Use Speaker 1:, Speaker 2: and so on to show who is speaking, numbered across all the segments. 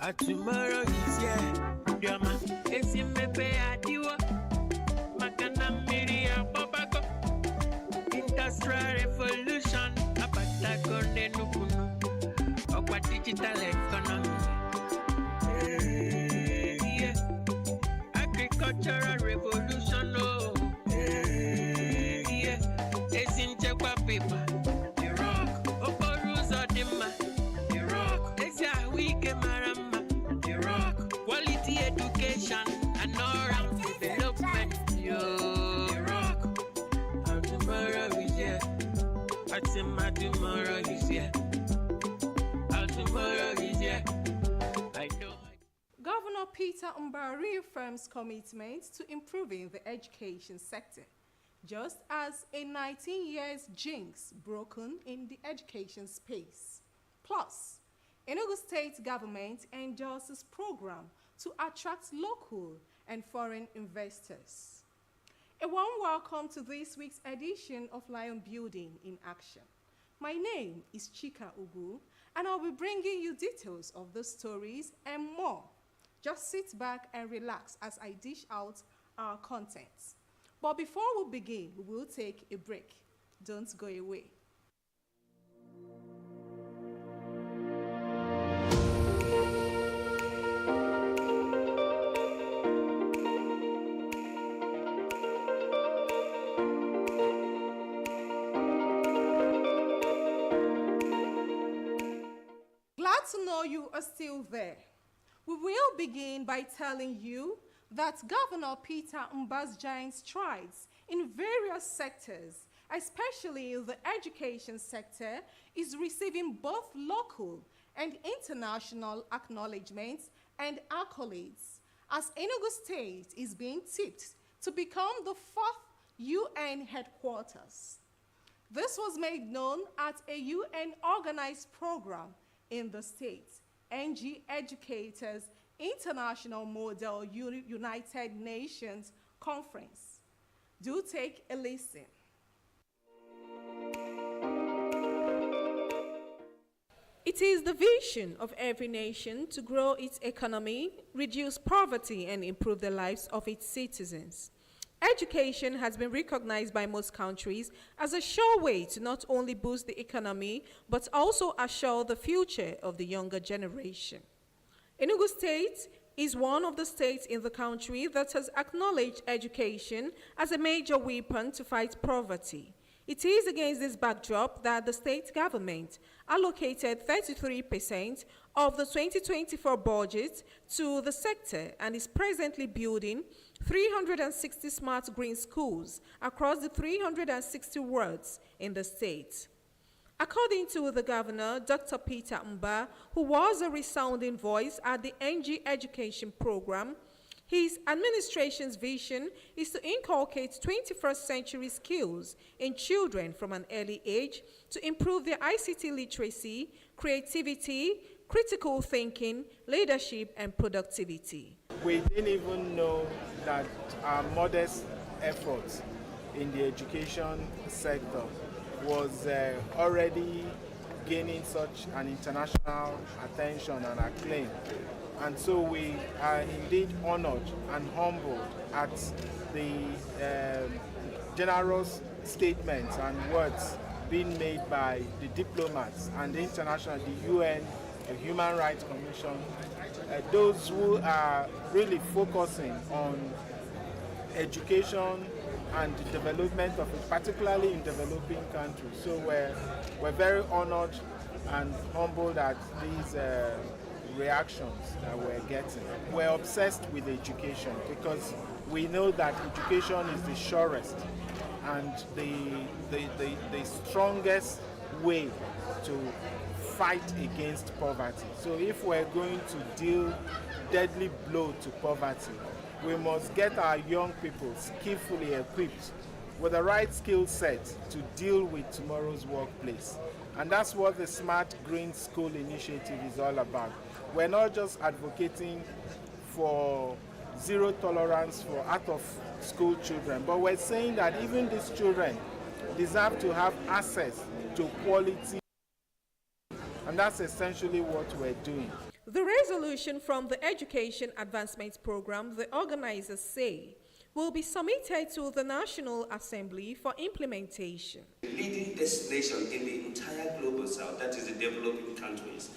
Speaker 1: Tomorrow is here. Yama, Esimepe Adiwa, Makana Miria Babako, Industrial Revolution, Abatakon Enugu, Okwa digital economy. Yeah. Agricultural revolution, oh. Yeah. Esinchekwa paper, the rock, Oboruzo Dima, the rock, Esia Wike Marama, the rock, quality education and all-round development, yo, the rock, and tomorrow is here, tomorrow is here, and tomorrow is here, I know.
Speaker 2: Governor Peter Mbah reaffirms commitment to improving the education sector, just as a 19 years jinx broken in the education space. Plus, Enugu State government endorses program to attract local and foreign investors. A warm welcome to this week's edition of Lion Building in Action. My name is Chika Ugu, and I'll be bringing you details of the stories and more. Just sit back and relax as I dish out our contents. But before we begin, we will take a break. Don't go away. Glad to know you are still there. We will begin by telling you that Governor Peter Mbah's giant strides in various sectors, especially the education sector, is receiving both local and international acknowledgements and accolades, as Enugu State is being tipped to become the 4th UN headquarters. This was made known at a UN-organized program in the state, NG Educators International Model United Nations Conference. Do take a listen. It is the vision of every nation to grow its economy, reduce poverty, and improve the lives of its citizens. Education has been recognized by most countries as a sure way to not only boost the economy, but also assure the future of the younger generation. Enugu State is one of the states in the country that has acknowledged education as a major weapon to fight poverty. It is against this backdrop that the state government allocated 33% of the 2024 budget to the sector and is presently building 360 smart green schools across the 360 wards in the state. According to the governor, Dr. Peter Mbah, who was a resounding voice at the NG Education Program, his administration's vision is to inculcate 21st century skills in children from an early age to improve their ICT literacy, creativity, critical thinking, leadership, and productivity.
Speaker 3: We didn't even know that our modest efforts in the education sector was already gaining such an international attention and acclaim. And so we are indeed honored and humbled at the generous statements and words being made by the diplomats and the international, the UN, the Human Rights Commission, those who are really focusing on education and the development of it, particularly in developing countries. So we're very honored and humbled at these reactions that we're getting. We're obsessed with education because we know that education is the surest and the strongest way to fight against poverty. So if we're going to deal deadly blow to poverty, we must get our young people skillfully equipped with the right skill set to deal with tomorrow's workplace. And that's what the Smart Green School Initiative is all about. We're not just advocating for zero tolerance for out-of-school children, but we're saying that even these children deserve to have access to quality, and that's essentially what we're doing.
Speaker 2: The resolution from the Education Advancement Program, the organizers say, will be submitted to the National Assembly for implementation.
Speaker 4: Leading destination in the entire global south, that is the developing countries.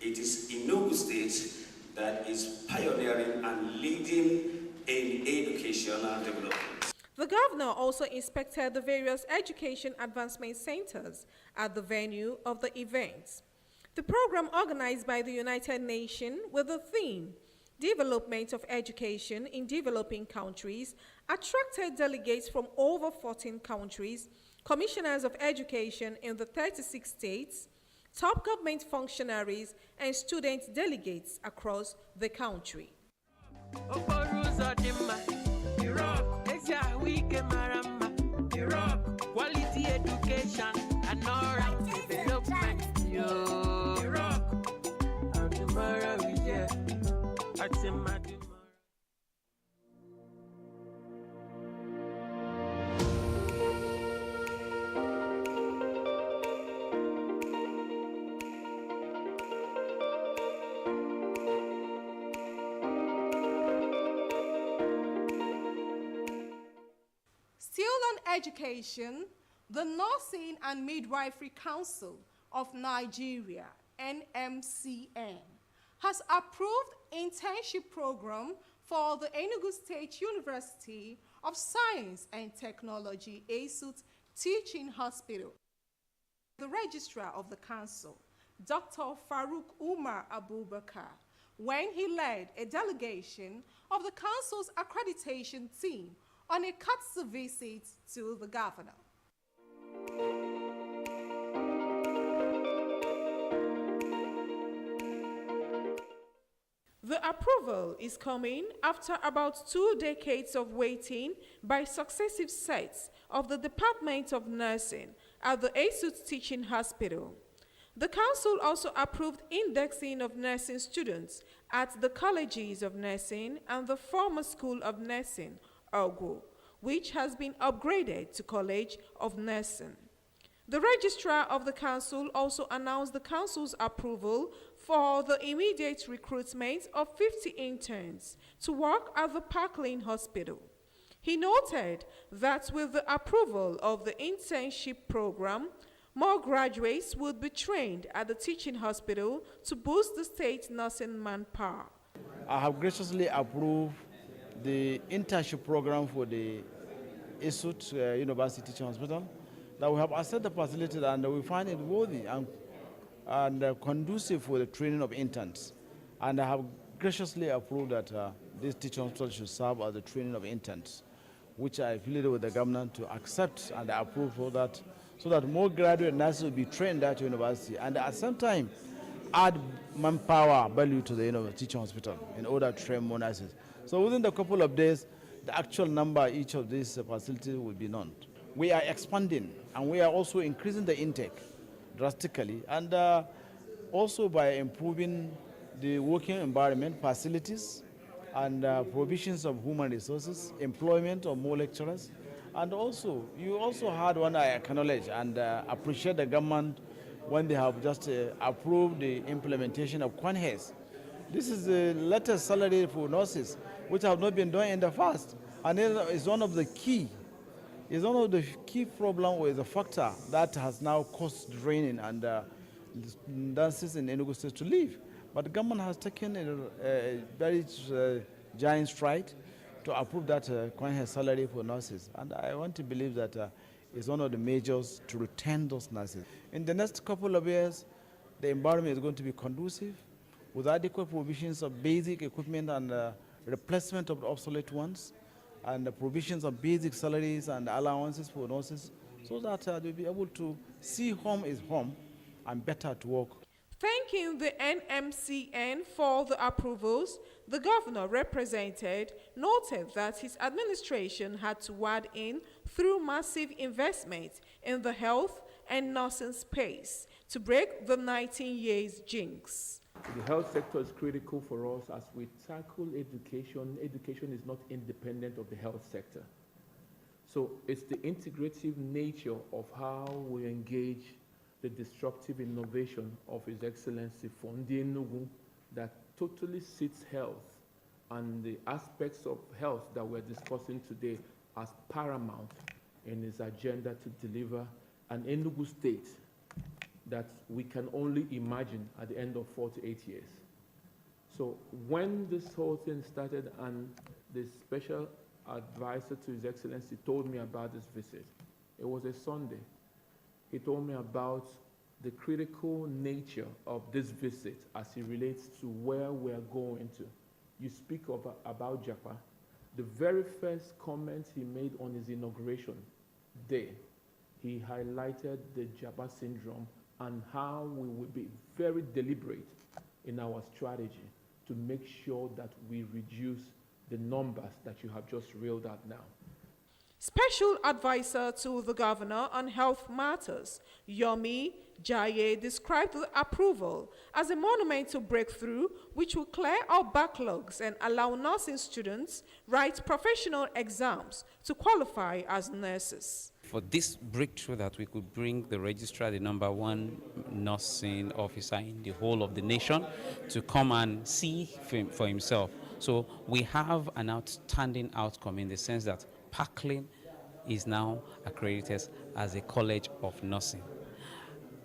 Speaker 4: It is Enugu State that is pioneering and leading in educational development.
Speaker 2: The governor also inspected the various education advancement centers at the venue of the event. The program, organized by the United Nations with the theme Development of Education in Developing Countries, attracted delegates from over 14 countries, commissioners of education in the 36 states, top government functionaries, and student delegates across the country.
Speaker 1: Quality education and all-round development. And tomorrow is here.
Speaker 2: Still on education, the Nursing and Midwifery Council of Nigeria, NMCN, has approved internship program for the Enugu State University of Science and Technology ASUT Teaching Hospital. The registrar of the council, Dr. Farouk Umar Abubakar, when he led a delegation of the council's accreditation team on a courtesy visit to the governor. The approval is coming after about 2 decades of waiting by successive sets of the Department of Nursing at the ASUT Teaching Hospital. The council also approved indexing of nursing students at the colleges of nursing and the former School of Nursing, Enugu, which has been upgraded to College of Nursing. The registrar of the council also announced the council's approval for the immediate recruitment of 50 interns to work at the Parkland Hospital. He noted that with the approval of the internship program, more graduates would be trained at the teaching hospital to boost the state nursing manpower.
Speaker 5: I have graciously approved the internship program for the ASUT University Teaching Hospital, that we have assessed the facility and we find it worthy and conducive for the training of interns. And I have graciously approved that this teaching hospital should serve as the training of interns, which I pleaded with the government to accept and approve for that, so that more graduate nurses will be trained at the university and at the same time add manpower value to the teaching hospital in order to train more nurses. So within a couple of days, the actual number each of these facilities will be known. We are expanding and we are also increasing the intake drastically, and also by improving the working environment, facilities, and provisions of human resources, employment of more lecturers. And also, you also had one I acknowledge and appreciate the government when they have just approved the implementation of Kwanhes. This is the latest salary for nurses, which have not been done in the past. And it is one of the key problem with the factor that has now caused draining and nurses in Enugu State to leave. But the government has taken a very giant stride to approve that Kwanhe salary for nurses. And I want to believe that it's one of the measures to retain those nurses. In the next couple of years, the environment is going to be conducive with adequate provisions of basic equipment and replacement of obsolete ones, and the provisions of basic salaries and allowances for nurses, so that they'll be able to see home is home and better to work.
Speaker 2: Thanking the NMCN for the approvals, the governor represented noted that his administration had to wade in through massive investment in the health and nursing space to break the 19 years jinx.
Speaker 6: The health sector is critical for us as we tackle education. Education is not independent of the health sector. So it's the integrative nature of how we engage the disruptive innovation of His Excellency Fondi Enugu, that totally sits health and the aspects of health that we're discussing today as paramount in his agenda to deliver an Enugu state that we can only imagine at the end of 4 to 8 years. So when this whole thing started and the special advisor to His Excellency told me about this visit, it was a Sunday. He told me about the critical nature of this visit as it relates to where we're going to. You speak about Japa. The very first comment he made on his inauguration day, he highlighted the Japa syndrome and how we will be very deliberate in our strategy to make sure that we reduce the numbers that you have just reeled out now.
Speaker 2: Special advisor to the governor on health matters, Yomi Jaye, described the approval as a monumental breakthrough which will clear out backlogs and allow nursing students write professional exams to qualify as nurses.
Speaker 7: For this breakthrough that we could bring the registrar, the #1 nursing officer in the whole of the nation, to come and see for himself. So we have an outstanding outcome in the sense that Parkland is now accredited as a college of nursing.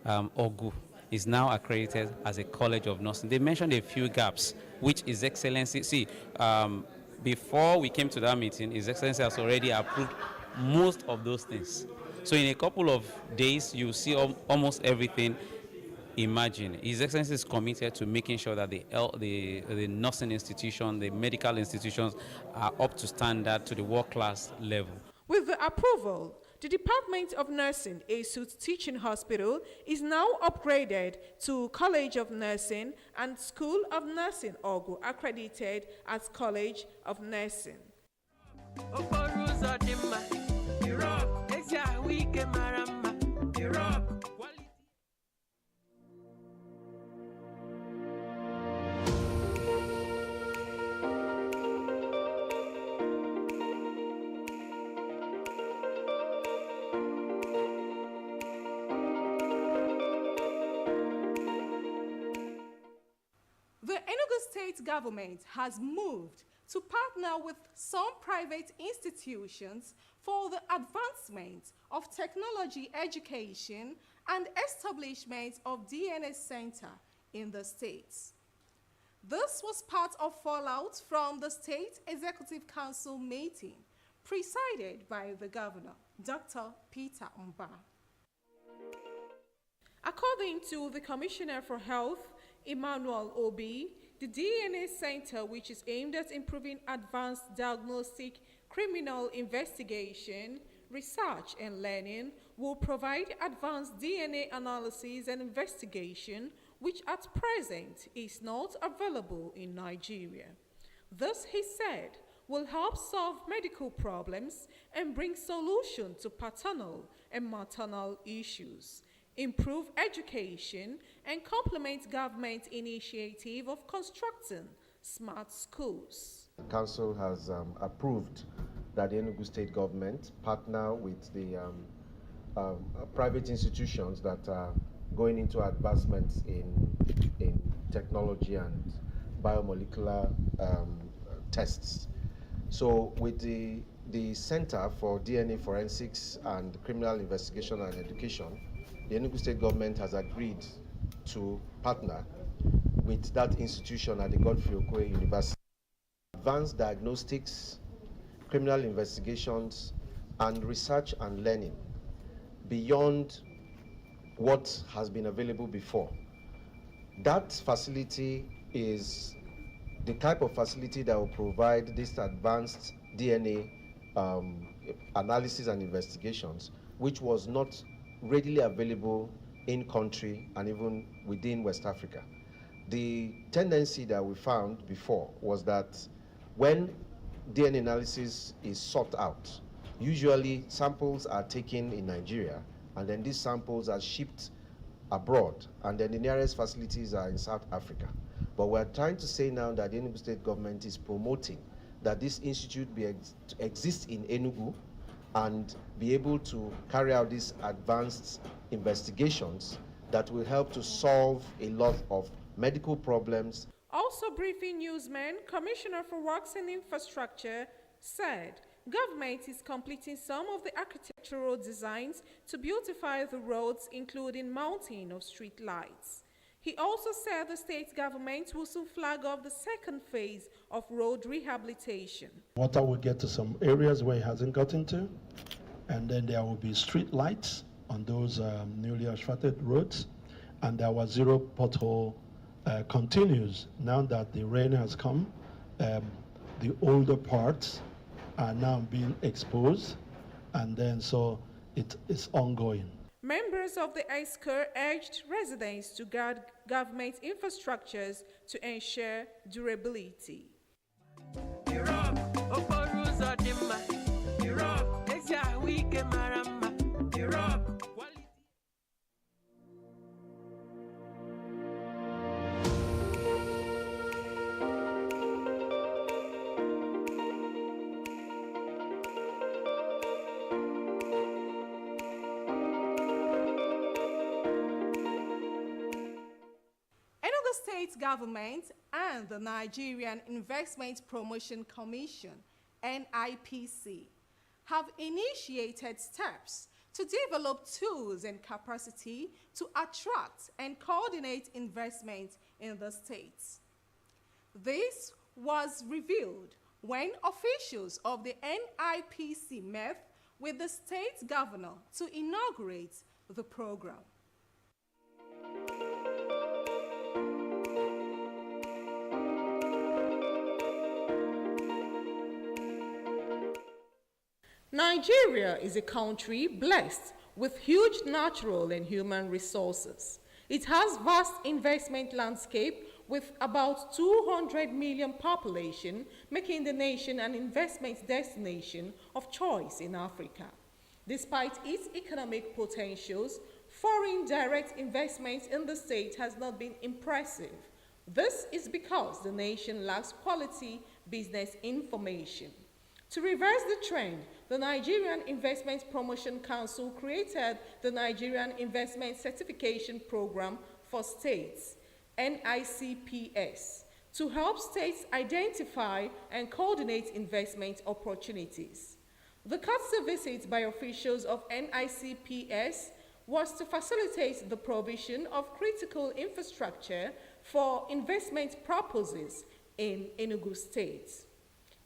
Speaker 7: Ogu is now accredited as a college of nursing. They mentioned a few gaps, which His Excellency, before we came to that meeting, His Excellency has already approved most of those things. So in a couple of days, you'll see almost everything. Imagine. His Excellency is committed to making sure that the nursing institution, the medical institutions are up to standard to the world-class level.
Speaker 2: With the approval, the Department of Nursing, ASUT Teaching Hospital, is now upgraded to College of Nursing and School of Nursing, Ogu, accredited as College of Nursing. The Enugu State government has moved to partner with some private institutions for the advancement of technology education and establishment of DNA Center in the states. This was part of fallout from the State Executive Council meeting presided by the governor, Dr. Peter Mba. According to the Commissioner for Health, Emmanuel Obi, the DNA Center, which is aimed at improving advanced diagnostic criminal investigation, research and learning, will provide advanced DNA analysis and investigation, which at present is not available in Nigeria. This, he said, will help solve medical problems and bring solution to paternal and maternal issues, improve education, and complement government initiative of constructing smart schools.
Speaker 8: The Council has approved that the Enugu State government partner with the private institutions that are going into advancements in technology and biomolecular tests. So with the Center for DNA Forensics and Criminal Investigation and Education, the Enugu State government has agreed to partner with that institution at the Godfrey Okoye University. Advanced diagnostics, criminal investigations, and research and learning beyond what has been available before. That facility is the type of facility that will provide this advanced DNA analysis and investigations, which was not readily available in country and even within West Africa. The tendency that we found before was that when DNA analysis is sought out, usually samples are taken in Nigeria, and then these samples are shipped abroad, and then the nearest facilities are in South Africa. But we're trying to say now that the Enugu State government is promoting that this institute exist in Enugu and be able to carry out these advanced investigations that will help to solve a lot of medical problems.
Speaker 2: Also briefing newsmen, Commissioner for Works and Infrastructure said government is completing some of the architectural designs to beautify the roads, including mounting of street lights. He also said the state government will soon flag off the second phase of road rehabilitation.
Speaker 9: Water will get to some areas where it hasn't gotten to, and then there will be street lights on those newly asphalted roads, and our zero pothole continues. Now that the rain has come, the older parts are now being exposed, and then so it's ongoing.
Speaker 2: Members of the ISCR urged residents to guard government infrastructures to ensure durability. State government and the Nigerian Investment Promotion Commission, NIPC, have initiated steps to develop tools and capacity to attract and coordinate investment in the states. This was revealed when officials of the NIPC met with the state governor to inaugurate the program. Nigeria is a country blessed with huge natural and human resources. It has vast investment landscape with about 200 million population, making the nation an investment destination of choice in Africa. Despite its economic potentials, foreign direct investment in the state has not been impressive. This is because the nation lacks quality business information. To reverse the trend, the Nigerian Investment Promotion Council created the Nigerian Investment Certification Program for States, NICPS, to help states identify and coordinate investment opportunities. The courtesy visit by officials of NICPS was to facilitate the provision of critical infrastructure for investment purposes in Enugu State.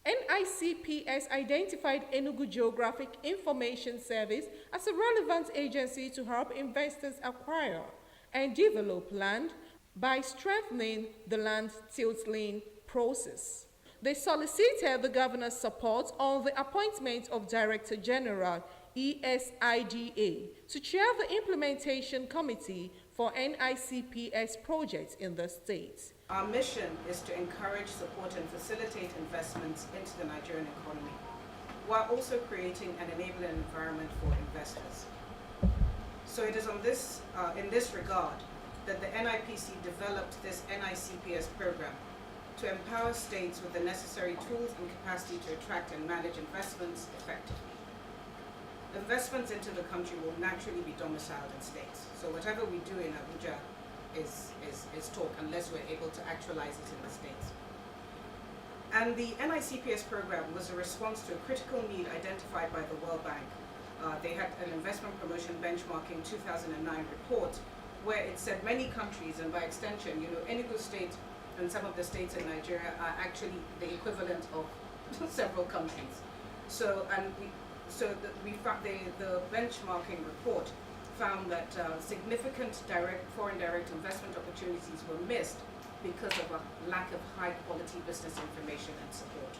Speaker 2: NICPS identified Enugu Geographic Information Service as a relevant agency to help investors acquire and develop land by strengthening the land titling process. They solicited the governor's support on the appointment of Director General ESIDA to chair the implementation committee for NICPS projects in the state.
Speaker 10: Our mission is to encourage, support, and facilitate investments into the Nigerian economy, while also creating an enabling environment for investors. So it is on this, in this regard that the NIPC developed this NICPS program to empower states with the necessary tools and capacity to attract and manage investments effectively. Investments into the country will naturally be domiciled in states. So whatever we do in Abuja is talk unless we're able to actualize it in the states. And the NICPS program was a response to a critical need identified by the World Bank. They had an investment promotion benchmarking 2009 report where it said many countries, and by extension, Enugu State and some of the states in Nigeria are actually the equivalent of several countries. So, the benchmarking report found that significant foreign direct investment opportunities were missed because of a lack of high-quality business information and support.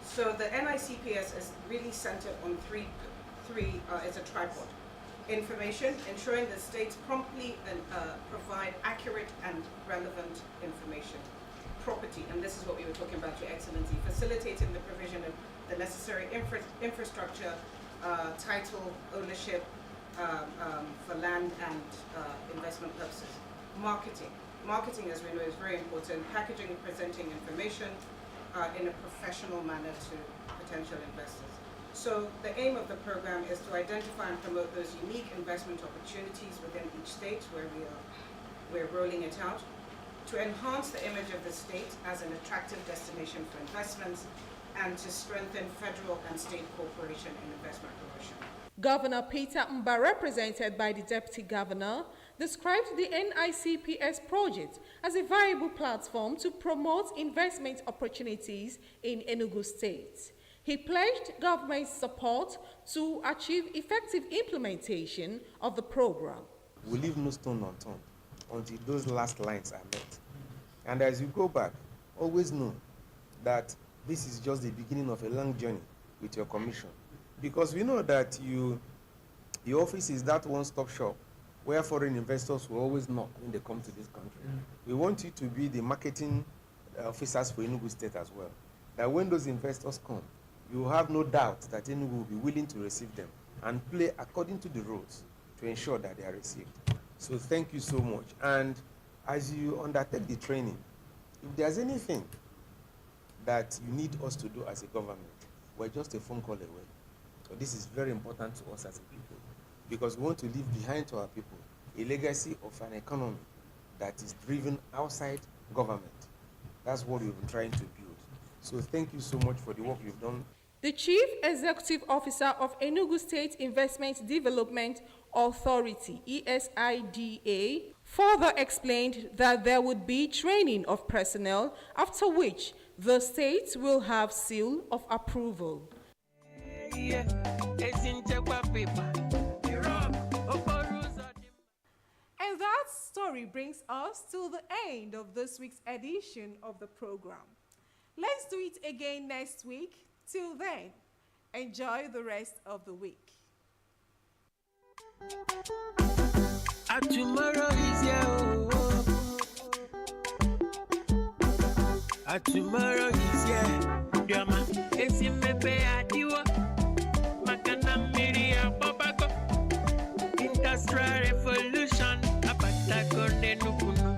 Speaker 10: So the NICPS is really centered on three is a tripod. Information, ensuring that states promptly provide accurate and relevant information. Property, and this is what we were talking about, Your Excellency, facilitating the provision of the necessary infrastructure, title, ownership for land and investment purposes. Marketing, as we know, is very important. Packaging and presenting information in a professional manner to potential investors. So the aim of the program is to identify and promote those unique investment opportunities within each state where we're rolling it out, to enhance the image of the state as an attractive destination for investments and to strengthen federal and state cooperation in investment promotion.
Speaker 2: Governor Peter Mba, represented by the Deputy Governor, described the NICPS project as a viable platform to promote investment opportunities in Enugu State. He pledged government support to achieve effective implementation of the program.
Speaker 11: We leave no stone unturned until those last lines are met. And as you go back, always know that this is just the beginning of a long journey with your commission. Because we know that your office is that one-stop shop where foreign investors will always knock when they come to this country. We want you to be the marketing officers for Enugu State as well. That when those investors come, you have no doubt that Enugu will be willing to receive them and play according to the rules to ensure that they are received. So thank you so much. And as you undertake the training, if there's anything that you need us to do as a government, we're just a phone call away. So this is very important to us as a people, because we want to leave behind to our people a legacy of an economy that is driven outside government. That's what we've been trying to build. So thank you so much for the work you've done.
Speaker 2: The Chief Executive Officer of Enugu State Investment Development Authority, ESIDA, further explained that there would be training of personnel, after which the state will have seal of approval. And that story brings us to the end of this week's edition of the program. Let's do it again next week. Till then, enjoy the rest of the week.
Speaker 1: Tomorrow is here. Tomorrow is here. Drama. Esimepe adiwa. Makana miria babako. Industrial revolution. Abata kone nukuno.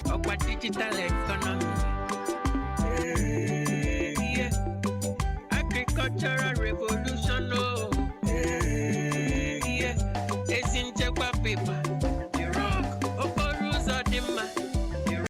Speaker 1: Okwa digital economy. Yeah. Agricultural revolution.